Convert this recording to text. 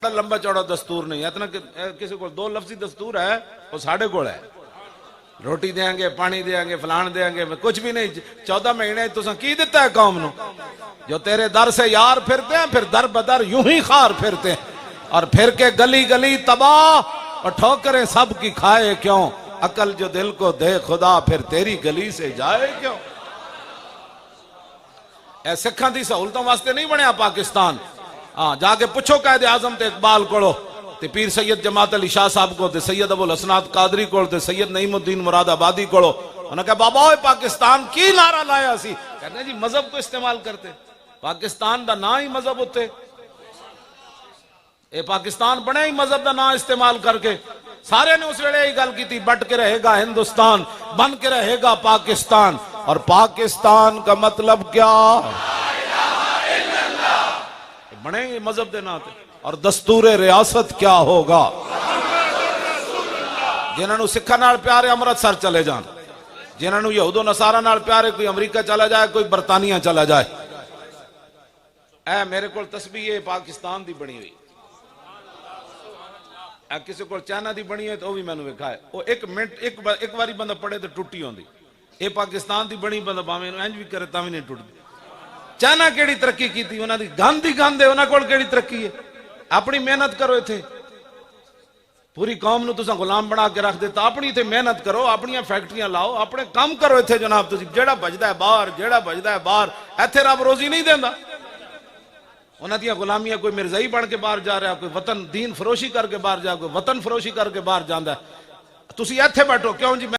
लंबा चौड़ा दस्तूर नहीं है इतना किसी को दो लफ्जी दस्तूर है वो साढ़े को है। रोटी देंगे, पानी देंगे, फलान देंगे, कुछ भी नहीं। 14 महीने तुसा की दिता है कौम नो? जो तेरे दर से यार फिरते हैं फिर दर बदर यूं ही खार फिरते हैं और फिर के गली गली तबाह और ठोकरें सब की खाए क्यों? अकल जो दिल को दे खुदा फिर तेरी गली से जाए क्यों? ए सिखा दी सहूलतों वास्ते नहीं बनया पाकिस्तान। हाँ जाके पूछो कायदे आजम ते इकबाल को, ते पीर सैयद जमात अली शाह साहब को, ते सैयद अबुल हसनात कादरी को, ते सैयद नईमुद्दीन मुरादाबादी को। उन्होंने कहा बाबा पाकिस्तान की नारा लाया सी, कहने जी मजहब को इस्तेमाल करते पाकिस्तान का ना ही मजहब उत्ते ए पाकिस्तान बने ही मजहब का ना इस्तेमाल करके। सारे ने उस वेले ही गल की बट के रहेगा हिंदुस्तान, बन के रहेगा पाकिस्तान। और पाकिस्तान का मतलब क्या? बने मजहब के ना ते। और दस्तूर रियासत क्या होगा? जिन्होंने सिखा नाल प्यार है अमृतसर चले जान, जिन्होंने यहूदो नसारा नाल प्यार है कोई अमरीका चला जाए, कोई बरतानिया चला जाए। ऐ मेरे को तस्बीह पाकिस्तान की बनी हुई, किसी को चाइना की बनी है तो भी मैंने वेखा है। वो एक मिनट एक बारी बंदा पढ़े तो टुटी होंगी। ये पाकिस्तान की बनी बंदा भावे इंज भी करे ता भी नहीं टुटती। चाइना केड़ी तरक्की की थी? उन्होंने गंद ही गंद है, उन्होंने कोल केड़ी तरक्की है? अपनी मेहनत करो। इथे पूरी कौम नूं तुसां गुलाम बना के रख दिता। अपनी इथे मेहनत करो, अपनी फैक्ट्रियां लाओ, अपने काम करो। इथे जनाब तुसीं जेड़ा बजदा है बाहर, जेड़ा बजदा है बाहर, इथे रब रोजी नहीं देंदा। उन्हां दियां गुलामियां, कोई मिर्जाई बन के बाहर जा रहा, कोई वतन दीन फरोशी करके बाहर जा, कोई वतन फरोशी करके बाहर जांदा। तुसीं इथे बैठो क्यों जी?